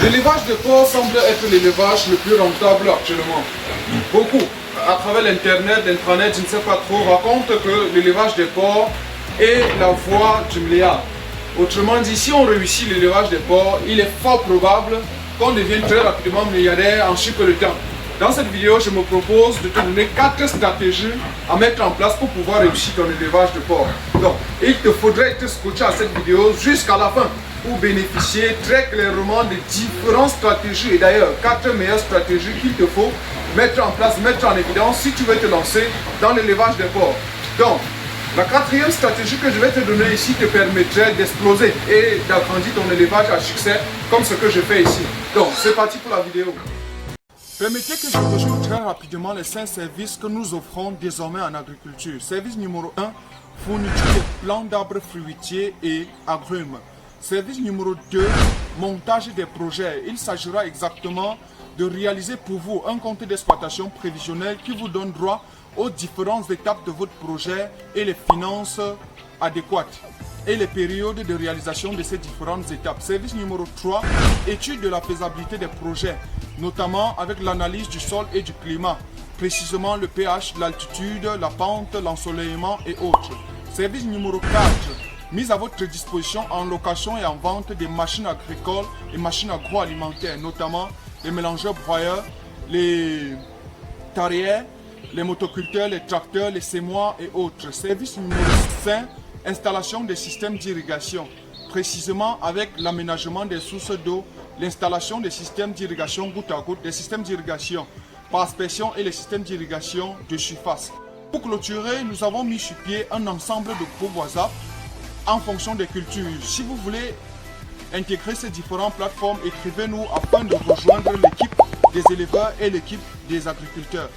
L'élevage de porc semble être l'élevage le plus rentable actuellement. Beaucoup, à travers l'internet, l'intranet, je ne sais pas trop, racontent que l'élevage des porcs est la voie du milliard. Autrement dit, si on réussit l'élevage des porcs, il est fort probable qu'on devienne très rapidement milliardaire en si peu de temps. Dans cette vidéo, je me propose de te donner 4 stratégies à mettre en place pour pouvoir réussir ton élevage de porc. Donc, il te faudrait être scotché à cette vidéo jusqu'à la fin pour bénéficier très clairement des différentes stratégies et d'ailleurs 4 meilleures stratégies qu'il te faut mettre en place, mettre en évidence si tu veux te lancer dans l'élevage des porcs. Donc, la 4e stratégie que je vais te donner ici te permettrait d'exploser et d'agrandir ton élevage à succès comme ce que je fais ici. Donc, c'est parti pour la vidéo. Permettez que je résume très rapidement les 5 services que nous offrons désormais en agriculture. Service numéro 1, fourniture de plants d'arbres fruitiers et agrumes. Service numéro 2, montage des projets. Il s'agira exactement de réaliser pour vous un compte d'exploitation prévisionnel qui vous donne droit aux différentes étapes de votre projet et les finances adéquates et les périodes de réalisation de ces différentes étapes. Service numéro 3, étude de la faisabilité des projets, notamment avec l'analyse du sol et du climat, précisément le pH, l'altitude, la pente, l'ensoleillement et autres. Service numéro 4, mise à votre disposition en location et en vente des machines agricoles et machines agroalimentaires, notamment les mélangeurs broyeurs, les tarières, les motoculteurs, les tracteurs, les semoirs et autres. Service numéro 5, installation des systèmes d'irrigation, précisément avec l'aménagement des sources d'eau, l'installation des systèmes d'irrigation goutte à goutte, des systèmes d'irrigation par aspersion et les systèmes d'irrigation de surface. Pour clôturer, nous avons mis sur pied un ensemble de groupes WhatsApp en fonction des cultures. Si vous voulez intégrer ces différentes plateformes, écrivez-nous afin de rejoindre l'équipe des éleveurs et l'équipe des agriculteurs.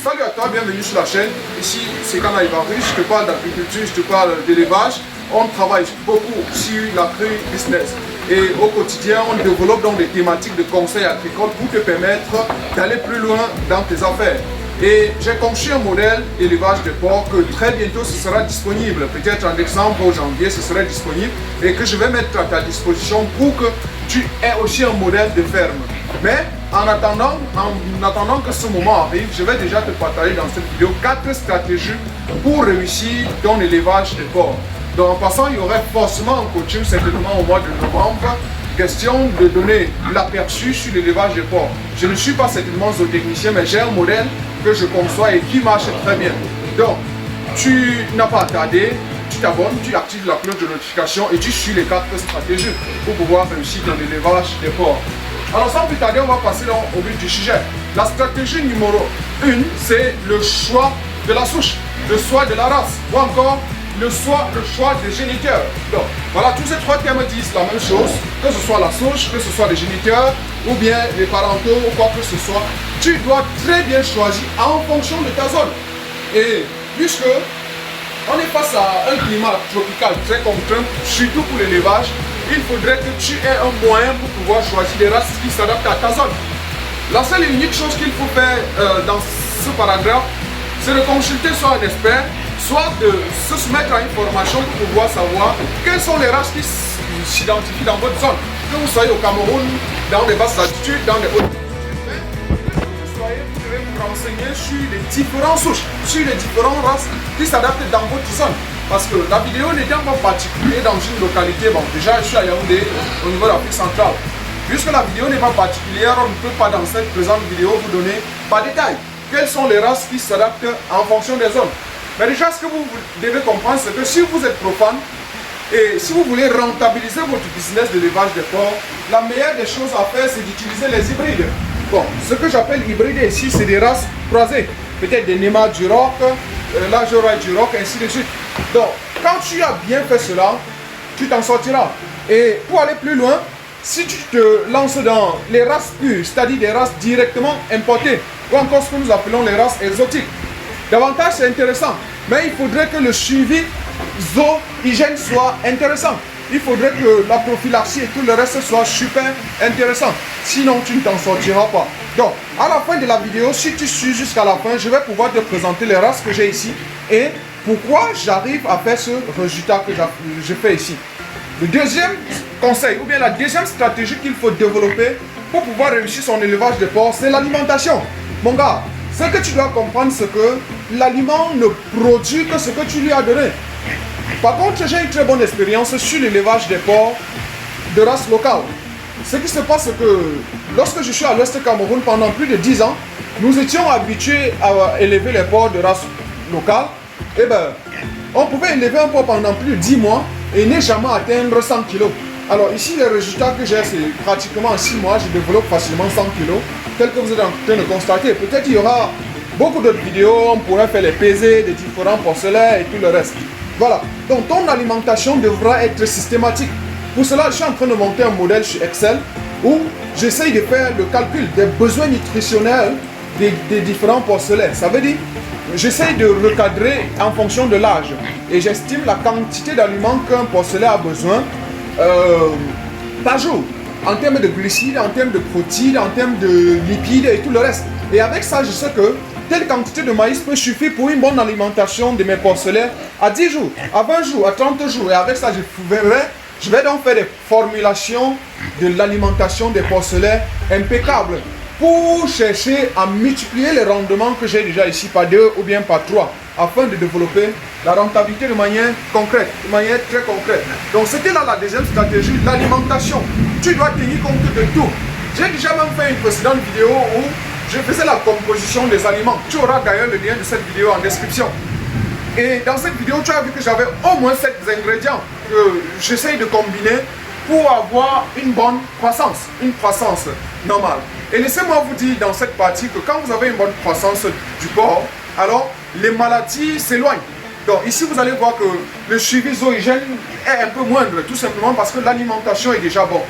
Salut à toi, bienvenue sur la chaîne. Ici, c'est Kana Ibarri, je te parle d'agriculture, je te parle d'élevage. On travaille beaucoup sur l'agri-business. Et au quotidien, on développe donc des thématiques de conseils agricoles pour te permettre d'aller plus loin dans tes affaires. Et j'ai conçu un modèle d'élevage de porc que très bientôt ce sera disponible. Peut-être en décembre ou janvier ce sera disponible et que je vais mettre à ta disposition pour que tu aies aussi un modèle de ferme. Mais en attendant que ce moment arrive, je vais déjà te partager dans cette vidéo 4 stratégies pour réussir ton élevage de porc. Donc en passant, il y aurait forcément un coaching certainement au mois de novembre. Question de donner l'aperçu sur l'élevage de porc. Je ne suis pas certainement zootechnicien, mais j'ai un modèle que je conçois et qui marche très bien. Donc, tu n'as pas à tarder, tu t'abonnes, tu actives la cloche de notification et tu suis les 4 stratégies pour pouvoir réussir dans l'élevage des porcs. Alors sans plus tarder, on va passer au but du sujet. La stratégie numéro 1, c'est le choix de la souche, le choix de la race ou encore le choix des géniteurs. Donc voilà, tous ces 3 termes disent la même chose, que ce soit la souche, que ce soit les géniteurs ou bien les parentaux ou quoi que ce soit. Tu dois très bien choisir en fonction de ta zone. Et puisque on est face à un climat tropical très contraint, surtout pour l'élevage, il faudrait que tu aies un moyen pour pouvoir choisir des races qui s'adaptent à ta zone. La seule et unique chose qu'il faut faire dans ce paragraphe, c'est de consulter soit un expert, soit de se mettre à une formation pour pouvoir savoir quelles sont les races qui s'identifient dans votre zone. Que vous soyez au Cameroun, dans les basses latitudes, dans les hautes latitudes, vous devez vous renseigner sur les différentes souches, sur les différentes races qui s'adaptent dans votre zone. Parce que la vidéo n'étant pas particulière dans une localité, bon déjà je suis à Yaoundé, au niveau de l'Afrique centrale. Puisque la vidéo n'est pas particulière, on ne peut pas dans cette présente vidéo vous donner par détail quelles sont les races qui s'adaptent en fonction des zones. Mais déjà ce que vous devez comprendre, c'est que si vous êtes profane et si vous voulez rentabiliser votre business d'élevage de porc, la meilleure des choses à faire, c'est d'utiliser les hybrides. Bon, ce que j'appelle hybride ici, c'est des races croisées. Peut-être des Nema du Roc, l'Ajora du Roc, ainsi de suite. Donc, quand tu as bien fait cela, tu t'en sortiras. Et pour aller plus loin, si tu te lances dans les races pures, c'est-à-dire des races directement importées, ou encore ce que nous appelons les races exotiques, davantage c'est intéressant. Mais il faudrait que le suivi zoo-hygiène soit intéressant. Il faudrait que la prophylaxie et tout le reste soit super intéressant. Sinon, tu ne t'en sortiras pas. Donc, à la fin de la vidéo, si tu suis jusqu'à la fin, je vais pouvoir te présenter les races que j'ai ici et pourquoi j'arrive à faire ce résultat que je fais ici. Le deuxième conseil, ou bien la deuxième stratégie qu'il faut développer pour pouvoir réussir son élevage de porc, c'est l'alimentation. Mon gars, ce que tu dois comprendre, c'est que l'aliment ne produit que ce que tu lui as donné. Par contre, j'ai une très bonne expérience sur l'élevage des porcs de race locale. Ce qui se passe, c'est que lorsque je suis à l'Ouest Cameroun pendant plus de 10 ans, nous étions habitués à élever les porcs de race locale. Et ben, on pouvait élever un porc pendant plus de 10 mois et ne jamais atteindre 100 kg. Alors ici, les résultats que j'ai, c'est pratiquement en 6 mois, je développe facilement 100 kg. Tel que vous êtes en train de constater. Peut-être qu'il y aura beaucoup d'autres vidéos, on pourrait faire les pesées des différents porcelets et tout le reste. Voilà, donc ton alimentation devra être systématique. Pour cela, je suis en train de monter un modèle sur Excel où j'essaye de faire le calcul des besoins nutritionnels des différents porcelets. Ça veut dire, j'essaye de recadrer en fonction de l'âge et j'estime la quantité d'aliments qu'un porcelet a besoin par jour, en termes de glucides, en termes de protéines, en termes de lipides et tout le reste. Et avec ça, je sais que telle quantité de maïs peut suffire pour une bonne alimentation de mes porcelets à 10 jours, à 20 jours, à 30 jours. Et avec ça, je vais donc faire des formulations de l'alimentation des porcelets impeccables pour chercher à multiplier les rendements que j'ai déjà ici par 2 ou bien par 3 afin de développer la rentabilité de manière concrète, de manière très concrète. Donc c'était là la deuxième stratégie, l'alimentation. Tu dois tenir compte de tout. J'ai déjà même fait une précédente vidéo où je faisais la composition des aliments. Tu auras d'ailleurs le lien de cette vidéo en description. Et dans cette vidéo, tu as vu que j'avais au moins 7 ingrédients que j'essaye de combiner pour avoir une bonne croissance, une croissance normale. Et laissez-moi vous dire dans cette partie que quand vous avez une bonne croissance du porc, alors les maladies s'éloignent. Donc ici vous allez voir que le suivi zoogène est un peu moindre, tout simplement parce que l'alimentation est déjà bonne.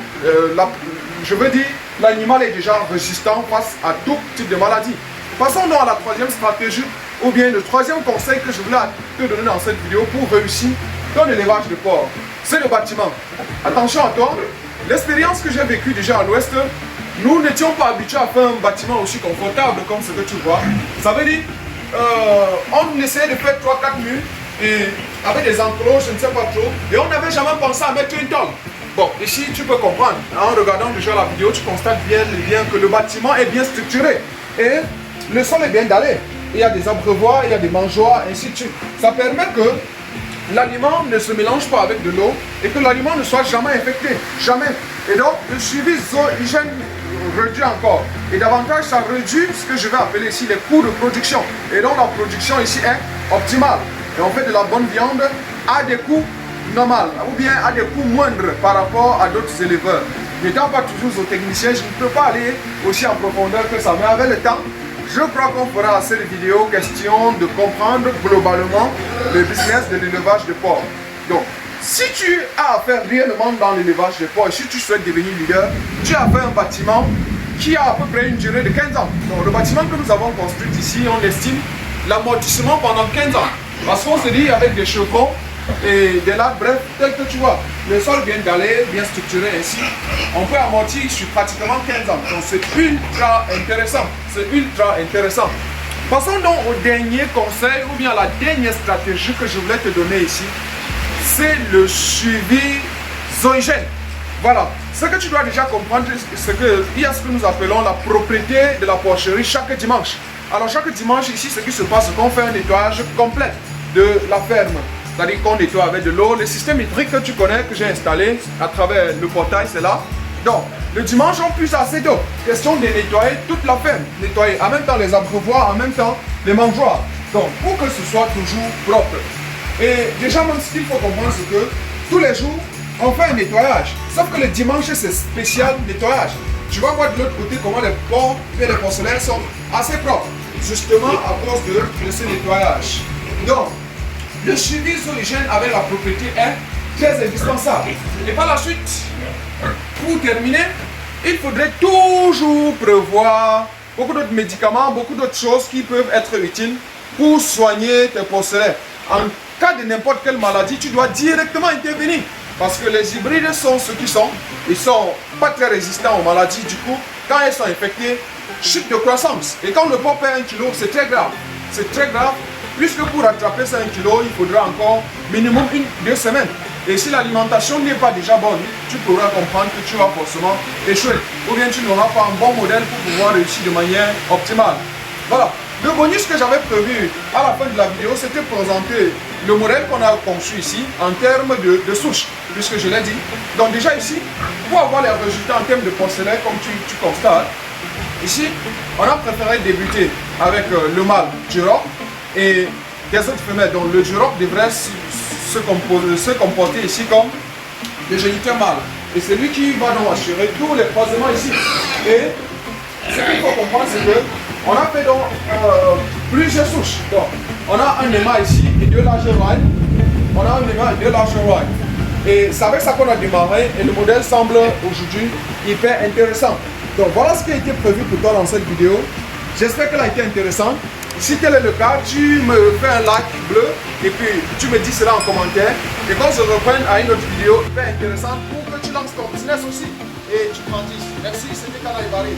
Je veux dire, l'animal est déjà résistant face à tout type de maladie. Passons donc à la troisième stratégie, ou bien le troisième conseil que je voulais te donner dans cette vidéo pour réussir ton élevage de porc. C'est le bâtiment. Attention à toi, l'expérience que j'ai vécue déjà à l'Ouest, nous n'étions pas habitués à faire un bâtiment aussi confortable comme ce que tu vois. Ça veut dire, on essayait de faire 3-4 murs et avec des enclos, je ne sais pas trop, et on n'avait jamais pensé à mettre une tôle. Bon, ici tu peux comprendre, en regardant déjà la vidéo, tu constates bien que le bâtiment est bien structuré et le sol est bien dallé. Il y a des abreuvoirs, il y a des mangeoires, ainsi de suite. Ça permet que l'aliment ne se mélange pas avec de l'eau et que l'aliment ne soit jamais infecté, jamais. Et donc, le suivi zoogène réduit encore. Et davantage, ça réduit ce que je vais appeler ici les coûts de production. Et donc, la production ici est optimale. Et on fait de la bonne viande à des coûts normaux, ou bien à des coûts moindres par rapport à d'autres éleveurs. N'étant pas toujours zootechnicien, je ne peux pas aller aussi en profondeur que ça. Mais avec le temps, je crois qu'on fera assez de vidéos question de comprendre globalement le business de l'élevage de porc. Donc, si tu as à faire réellement dans l'élevage de porc et si tu souhaites devenir leader, tu as fait un bâtiment qui a à peu près une durée de 15 ans. Donc, le bâtiment que nous avons construit ici, on estime l'amortissement pendant 15 ans. Parce qu'on se dit avec des chevrons et des lattes, bref, tel que tu vois, le sol bien dallé, bien structuré ainsi, on peut amortir sur pratiquement 15 ans. Donc c'est ultra intéressant, c'est ultra intéressant. Passons donc au dernier conseil ou bien à la dernière stratégie que je voulais te donner ici, c'est le suivi zoogène. Voilà, ce que tu dois déjà comprendre, c'est qu'il y a ce que nous appelons la propriété de la porcherie chaque dimanche. Alors chaque dimanche ici, ce qui se passe, c'est qu'on fait un nettoyage complet de la ferme. C'est-à-dire qu'on nettoie avec de l'eau. Le système hydrique que tu connais, que j'ai installé à travers le portail, c'est là. Donc, le dimanche, on puise assez d'eau. Question de nettoyer toute la ferme. Nettoyer en même temps les abreuvoirs, en même temps les mangeoires. Donc, pour que ce soit toujours propre. Et déjà, même ce qu'il faut comprendre, c'est que tous les jours, on fait un nettoyage. Sauf que le dimanche, c'est spécial nettoyage. Tu vas voir de l'autre côté comment les porcs et les porcelaines sont assez propres. Justement à cause de ce nettoyage. Donc, le suivi zoogène avec la propriété est très indispensable. Et par la suite, pour terminer, il faudrait toujours prévoir beaucoup d'autres médicaments, beaucoup d'autres choses qui peuvent être utiles pour soigner tes porcelets. En cas de n'importe quelle maladie, tu dois directement intervenir. Parce que les hybrides sont ce qu'ils sont. Ils ne sont pas très résistants aux maladies. Du coup, quand ils sont infectés, chute de croissance. Et quand le porc perd 1 kg, c'est très grave. C'est très grave. Puisque pour rattraper ces 1 kg, il faudra encore minimum 1-2 semaines. Et si l'alimentation n'est pas déjà bonne, tu pourras comprendre que tu vas forcément échouer. Ou bien tu n'auras pas un bon modèle pour pouvoir réussir de manière optimale. Voilà. Le bonus que j'avais prévu à la fin de la vidéo, c'était présenter le modèle qu'on a conçu ici en termes de souche, puisque je l'ai dit. Donc déjà ici, pour avoir les résultats en termes de porcelaine, comme tu constates, ici, on a préféré débuter avec le mâle Duroc et des autres femelles. Donc le Duroc devrait se comporter ici comme le géniteur mâle. Et c'est lui qui va donc assurer tous les croisements ici. Et ce qu'il faut comprendre, c'est que on a fait donc plusieurs souches. Donc, on a un émai ici et deux larges rails. On a un émai et deux larges rails. Et c'est avec ça qu'on a démarré et le modèle semble aujourd'hui hyper intéressant. Donc voilà ce qui a été prévu pour toi dans cette vidéo. J'espère qu'elle a été intéressante. Si tel est le cas, tu me fais un like bleu et puis tu me dis cela en commentaire. Et qu'on se reprenne à une autre vidéo hyper intéressante pour que tu lances ton business aussi et tu grandisses. Merci, c'était Kana Ibaris.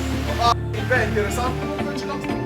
Hyper intéressant pour que tu lances ton